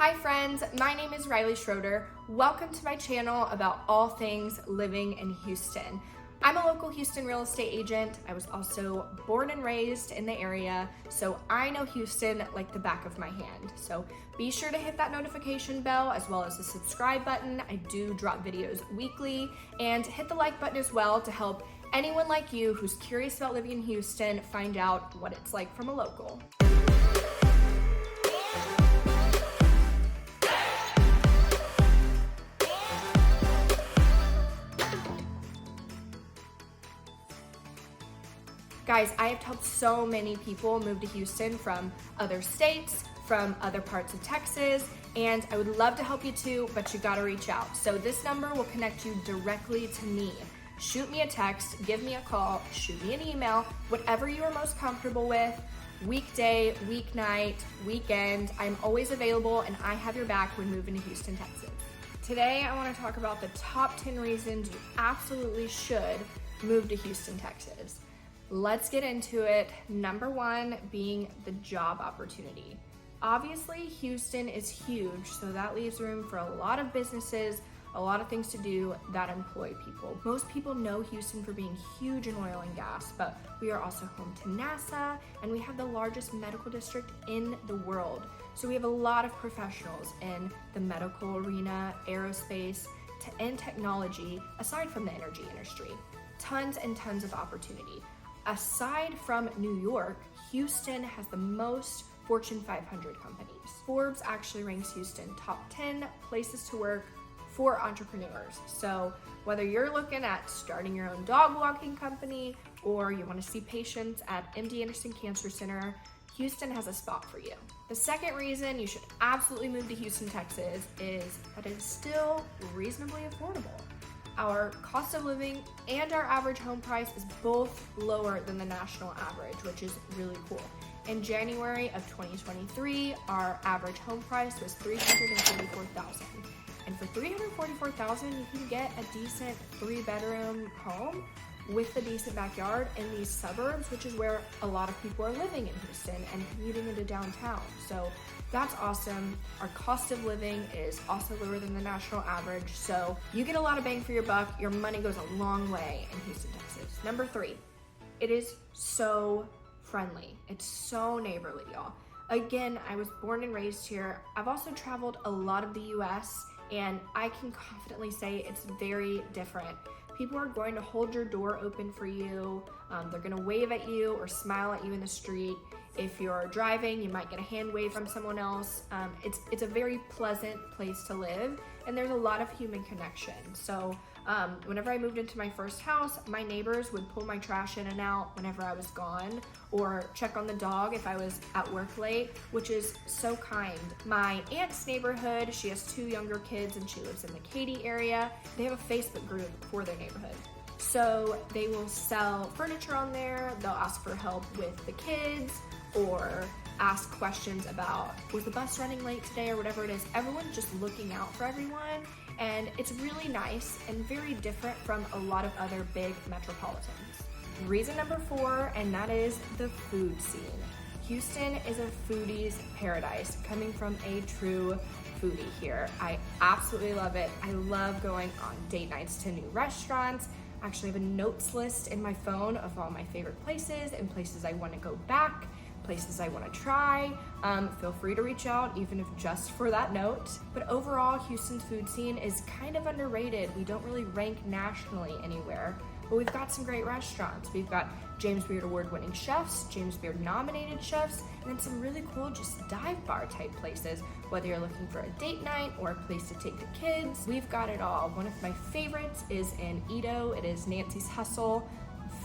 Hi friends, my name is Rylie Schroeder. Welcome to my channel about all things living in Houston. I'm a local Houston real estate agent. I was also born and raised in the area, so I know Houston like the back of my hand. So be sure to hit that notification bell as well as the subscribe button. I do drop videos weekly, and hit the like button as well to help anyone like you who's curious about living in Houston find out what it's like from a local. Guys, I have helped so many people move to Houston from other states, from other parts of Texas, and I would love to help you too, but you gotta reach out. So this number will connect you directly to me. Shoot me a text, give me a call, shoot me an email, whatever you are most comfortable with. Weekday, weeknight, weekend, I'm always available and I have your back when moving to Houston, Texas. Today, I wanna talk about the top 10 reasons you absolutely should move to Houston, Texas. Let's get into it. Number one being the job opportunity. Obviously, Houston is huge, so that leaves room for a lot of businesses, a lot of things to do that employ people. Most people know Houston for being huge in oil and gas, but we are also home to NASA, and we have the largest medical district in the world. So we have a lot of professionals in the medical arena, aerospace, and technology, aside from the energy industry. Tons and tons of opportunity. Aside from New York, Houston has the most Fortune 500 companies. Forbes actually ranks Houston top 10 places to work for entrepreneurs. So whether you're looking at starting your own dog walking company or you want to see patients at MD Anderson Cancer Center, Houston has a spot for you. The second reason you should absolutely move to Houston, Texas is that it is still reasonably affordable. Our cost of living and our average home price is both lower than the national average, which is really cool. In January of 2023, our average home price was $344,000. And for $344,000, you can get a decent 3-bedroom home with a decent backyard in these suburbs, which is where a lot of people are living in Houston and commuting into downtown. So that's awesome. Our cost of living is also lower than the national average. So you get a lot of bang for your buck. Your money goes a long way in Houston, Texas. Number 3, it is so friendly. It's so neighborly, y'all. Again, I was born and raised here. I've also traveled a lot of the US, and I can confidently say it's very different. People are going to hold your door open for you. They're gonna wave at you or smile at you in the street. If you're driving, you might get a hand wave from someone else. It's a very pleasant place to live, and there's a lot of human connection. So whenever I moved into my first house, my neighbors would pull my trash in and out whenever I was gone, or check on the dog if I was at work late, which is so kind. My aunt's neighborhood, she has 2 younger kids and she lives in the Katy area. They have a Facebook group for their neighborhood. So they will sell furniture on there, they'll ask for help with the kids, or ask questions about, was the bus running late today, or whatever it is. Everyone's just looking out for everyone, and it's really nice and very different from a lot of other big metropolitans. Reason number 4, and that is the food scene. Houston is a foodie's paradise, coming from a true foodie here. I absolutely love it. I love going on date nights to new restaurants. I actually have a notes list in my phone of all my favorite places and places I want to go back, places I want to try. Feel free to reach out, even if just for that note. But overall, Houston's food scene is kind of underrated. We don't really rank nationally anywhere, but we've got some great restaurants. We've got James Beard award-winning chefs, James Beard nominated chefs, and then some really cool just dive bar type places. Whether you're looking for a date night or a place to take the kids, we've got it all. One of my favorites is in Edo. It is Nancy's Hustle.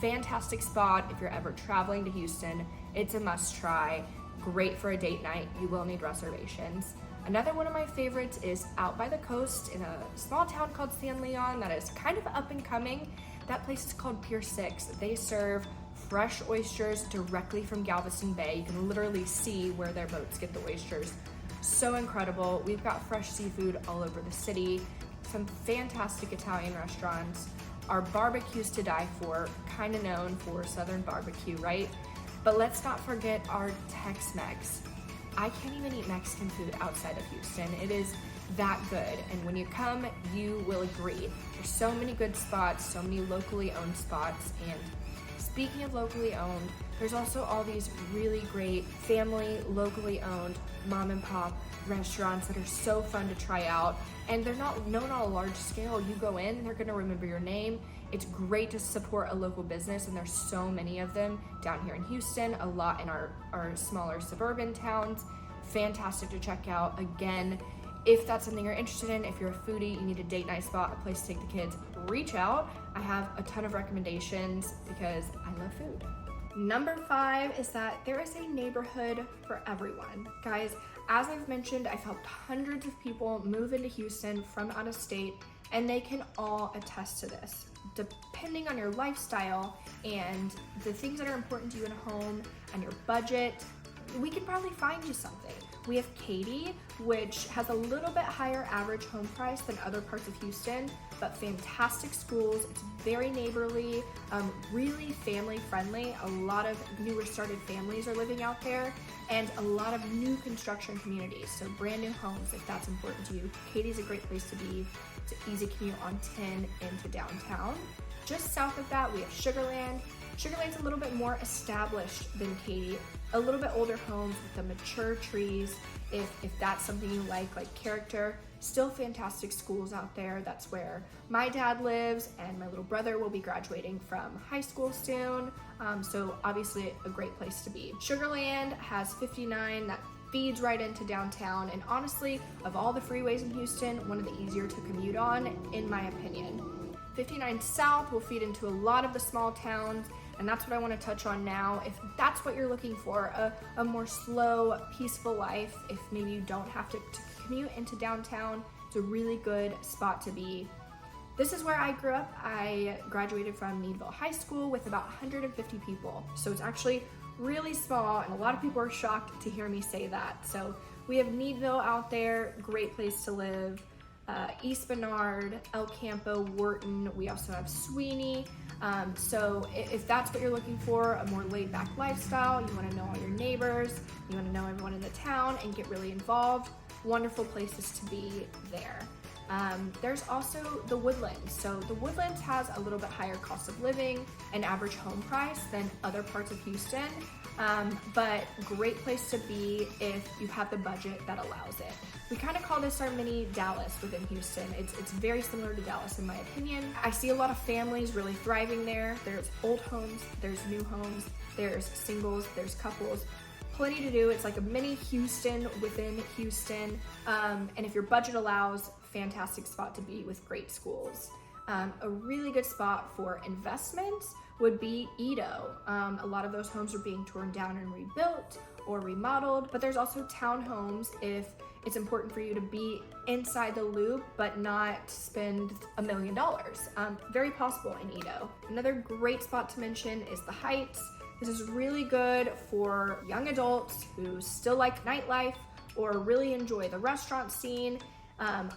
Fantastic spot if you're ever traveling to Houston. It's a must try. Great for a date night. You will need reservations. Another one of my favorites is out by the coast in a small town called San Leon that is kind of up and coming. That place is called Pier 6. They serve fresh oysters directly from Galveston Bay. You can literally see where their boats get the oysters. So incredible. We've got fresh seafood all over the city, some fantastic Italian restaurants. Our barbecue's to die for, kind of known for Southern barbecue, right? But let's not forget our Tex-Mex. I can't even eat Mexican food outside of Houston. It is that good. And when you come, you will agree. There's so many good spots, so many locally owned spots. And speaking of locally owned, there's also all these really great family, locally owned mom and pop restaurants that are so fun to try out. And they're not known on a large scale. You go in, they're gonna remember your name. It's great to support a local business, and there's so many of them down here in Houston, a lot in our smaller suburban towns. Fantastic to check out. Again, if that's something you're interested in, if you're a foodie, you need a date night spot, a place to take the kids, reach out. I have a ton of recommendations because I love food. Number 5 is that there is a neighborhood for everyone. Guys, as I've mentioned, I've helped hundreds of people move into Houston from out of state, and they can all attest to this. Depending on your lifestyle and the things that are important to you in a home and your budget, we can probably find you something. We have Katy, which has a little bit higher average home price than other parts of Houston, but fantastic schools. It's very neighborly, really family friendly. A lot of newer started families are living out there, and a lot of new construction communities. So brand new homes, if that's important to you. Katy's a great place to be. It's an easy commute on 10 into downtown. Just south of that, we have Sugarland. Sugarland's a little bit more established than Katy, a little bit older homes with the mature trees, if that's something you like character. Still fantastic schools out there. That's where my dad lives, and my little brother will be graduating from high school soon. So obviously a great place to be. Sugarland has 59 that feeds right into downtown, and honestly, of all the freeways in Houston, one of the easier to commute on, in my opinion. 59 South will feed into a lot of the small towns, and that's what I want to touch on now. If that's what you're looking for, a more slow, peaceful life, if maybe you don't have to commute into downtown, it's a really good spot to be. This is where I grew up. I graduated from Meadville High School with about 150 people, so it's actually really small, and a lot of people are shocked to hear me say that. So we have Meadville out there, great place to live. East Bernard, El Campo, Wharton. We also have Sweeney. So if that's what you're looking for, a more laid back lifestyle, you want to know all your neighbors, you want to know everyone in the town and get really involved, wonderful places to be there. There's also the Woodlands. So the Woodlands has a little bit higher cost of living and average home price than other parts of Houston, but great place to be if you have the budget that allows it. We kind of call this our mini Dallas within Houston. It's very similar to Dallas in my opinion. I see a lot of families really thriving there. There's old homes, there's new homes, there's singles, there's couples. Plenty to do. It's like a mini Houston within Houston. And if your budget allows, fantastic spot to be with great schools. A really good spot for investments would be Edo. A lot of those homes are being torn down and rebuilt or remodeled, but there's also townhomes if it's important for you to be inside the loop but not spend $1 million. Very possible in Edo. Another great spot to mention is the Heights. This is really good for young adults who still like nightlife or really enjoy the restaurant scene.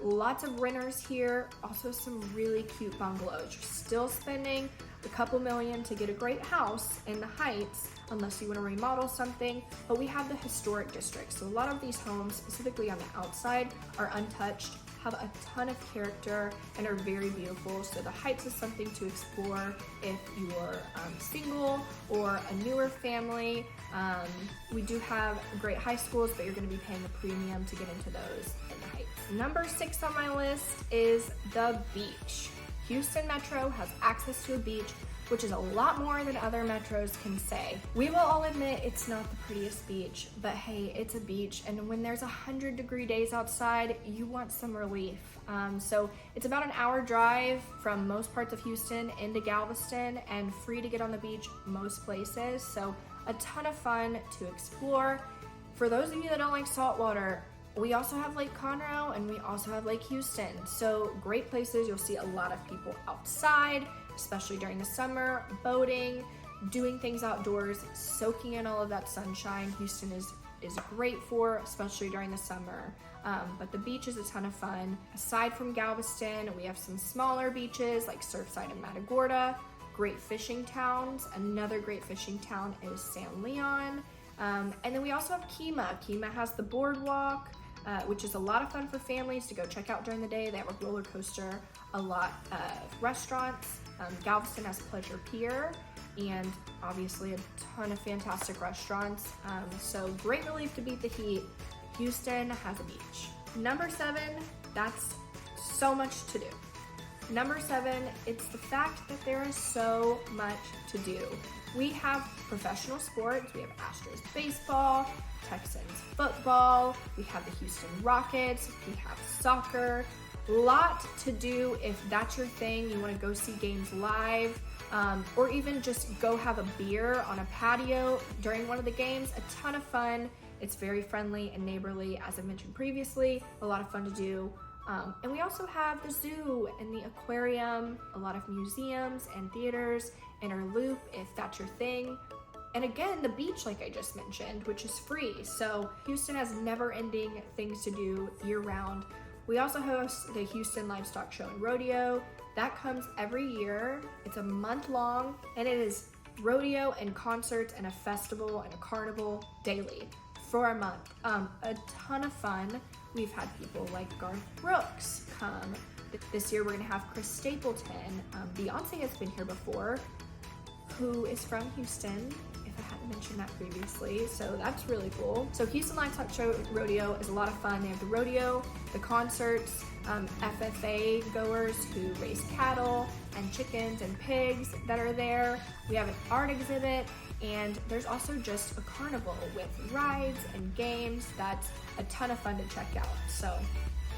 Lots of renters here, also some really cute bungalows. You're still spending a couple million to get a great house in the Heights unless you want to remodel something, but we have the historic district. So a lot of these homes, specifically on the outside, are untouched, have a ton of character, and are very beautiful. So the Heights is something to explore if you're single or a newer family. We do have great high schools, but you're going to be paying a premium to get into those in the Heights. Number 6 on my list is the beach. Houston Metro has access to a beach, which is a lot more than other metros can say. We will all admit it's not the prettiest beach, but hey, it's a beach, and when there's 100-degree days outside, you want some relief. So it's about an hour drive from most parts of Houston into Galveston, and free to get on the beach most places, so a ton of fun to explore. For those of you that don't like salt water, we also have Lake Conroe and we also have Lake Houston. So great places. You'll see a lot of people outside, especially during the summer, boating, doing things outdoors, soaking in all of that sunshine. Houston is great for, especially during the summer. But the beach is a ton of fun. Aside from Galveston, we have some smaller beaches like Surfside and Matagorda, great fishing towns. Another great fishing town is San Leon. And then we also have Kemah. Kemah has the boardwalk, which is a lot of fun for families to go check out during the day. They have a roller coaster, a lot of restaurants. Galveston has Pleasure Pier, and obviously a ton of fantastic restaurants. So great relief to beat the heat. Houston has a beach. Number 7, that's so much to do. Number 7, it's the fact that there is so much to do. We have professional sports. We have Astros baseball, Texans football. We have the Houston Rockets. We have soccer. Lot to do if that's your thing. You want to go see games live, or even just go have a beer on a patio during one of the games. A ton of fun. It's very friendly and neighborly, as I mentioned previously. A lot of fun to do. And we also have the zoo and the aquarium, a lot of museums and theaters, Inner Loop if that's your thing. And again, the beach, like I just mentioned, which is free. So Houston has never-ending things to do year-round. We also host the Houston Livestock Show and Rodeo. That comes every year. It's a month long, and it is rodeo and concerts and a festival and a carnival daily for a month. A ton of fun. We've had people like Garth Brooks come. This year we're gonna have Chris Stapleton. Beyonce has been here before, who is from Houston, if I hadn't mentioned that previously, so that's really cool. So Houston Livestock Show Rodeo is a lot of fun. They have the rodeo, the concerts, FFA goers who raise cattle and chickens and pigs that are there. We have an art exhibit, and there's also just a carnival with rides and games. That's a ton of fun to check out. So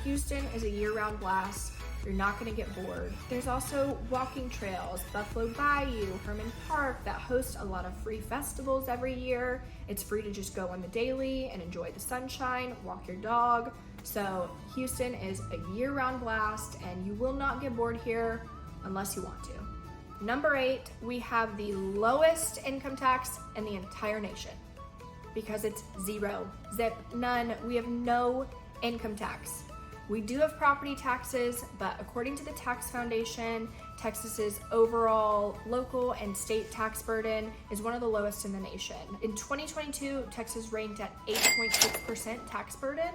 Houston is a year-round blast. You're not gonna get bored. There's also walking trails, Buffalo Bayou, Herman Park, that host a lot of free festivals every year. It's free to just go on the daily and enjoy the sunshine, walk your dog. So Houston is a year-round blast, and you will not get bored here unless you want to. Number 8, we have the lowest income tax in the entire nation because it's zero, zip, none. We have no income tax. We do have property taxes, but according to the Tax Foundation, Texas's overall local and state tax burden is one of the lowest in the nation. In 2022, Texas ranked at 8.6% tax burden.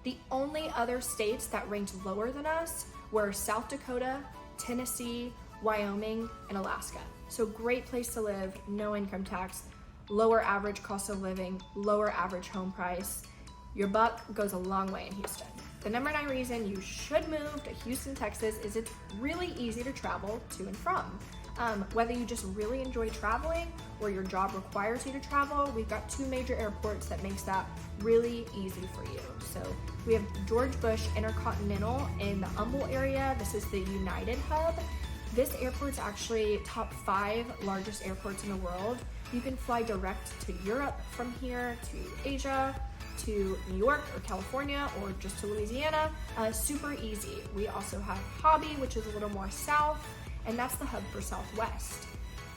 The only other states that ranked lower than us were South Dakota, Tennessee, Wyoming, and Alaska. So great place to live, no income tax, lower average cost of living, lower average home price. Your buck goes a long way in Houston. The number 9 reason you should move to Houston, Texas is it's really easy to travel to and from. Whether you just really enjoy traveling or your job requires you to travel, we've got 2 major airports that makes that really easy for you. So we have George Bush Intercontinental in the Humble area. This is the United hub. This airport's actually top 5 largest airports in the world. You can fly direct to Europe from here, to Asia, to New York or California, or just to Louisiana. Super easy. We also have Hobby, which is a little more south, and that's the hub for Southwest.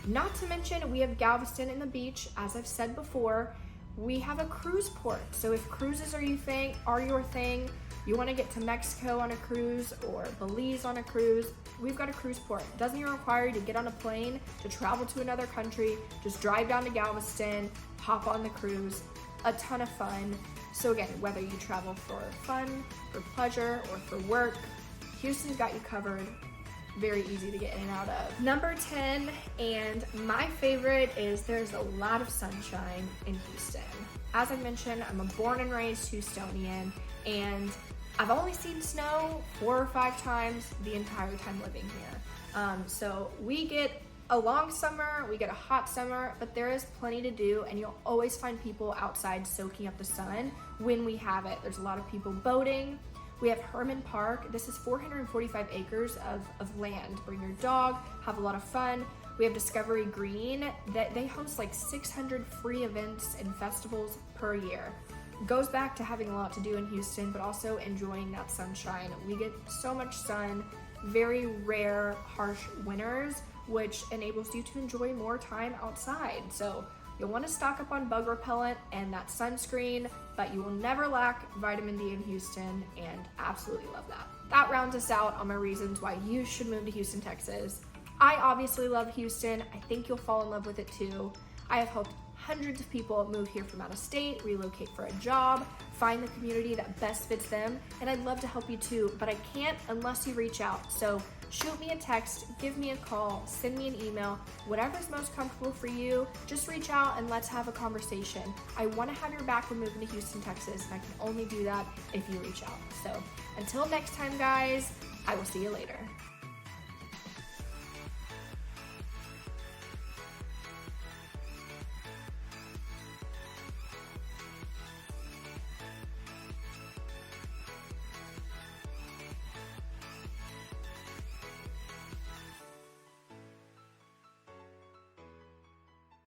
Not to mention, we have Galveston and the beach. As I've said before, we have a cruise port. So if cruises are your thing, you want to get to Mexico on a cruise or Belize on a cruise, we've got a cruise port. It doesn't even require you to get on a plane to travel to another country. Just drive down to Galveston, hop on the cruise. A ton of fun. So again, whether you travel for fun, for pleasure, or for work, Houston's got you covered. Very easy to get in and out of. Number 10, and my favorite, is there's a lot of sunshine in Houston. As I mentioned, I'm a born and raised Houstonian, and I've only seen snow 4 or 5 times the entire time living here. So we get a long summer, we get a hot summer, but there is plenty to do, and you'll always find people outside soaking up the sun when we have it. There's a lot of people boating. We have Herman Park. This is 445 acres of land. Bring your dog, have a lot of fun. We have Discovery Green, that they host like 600 free events and festivals per year. Goes back to having a lot to do in Houston, but also enjoying that sunshine. We get so much sun, very rare, harsh winters, which enables you to enjoy more time outside. So you'll want to stock up on bug repellent and that sunscreen, but you will never lack vitamin D in Houston, and absolutely love that. That rounds us out on my reasons why you should move to Houston, Texas. I obviously love Houston. I think you'll fall in love with it too. I have helped hundreds of people move here from out of state, relocate for a job, find the community that best fits them, and I'd love to help you too, but I can't unless you reach out. So shoot me a text, give me a call, send me an email, whatever's most comfortable for you. Just reach out and let's have a conversation. I want to have your back when moving to Houston, Texas, and I can only do that if you reach out. So until next time, guys, I will see you later.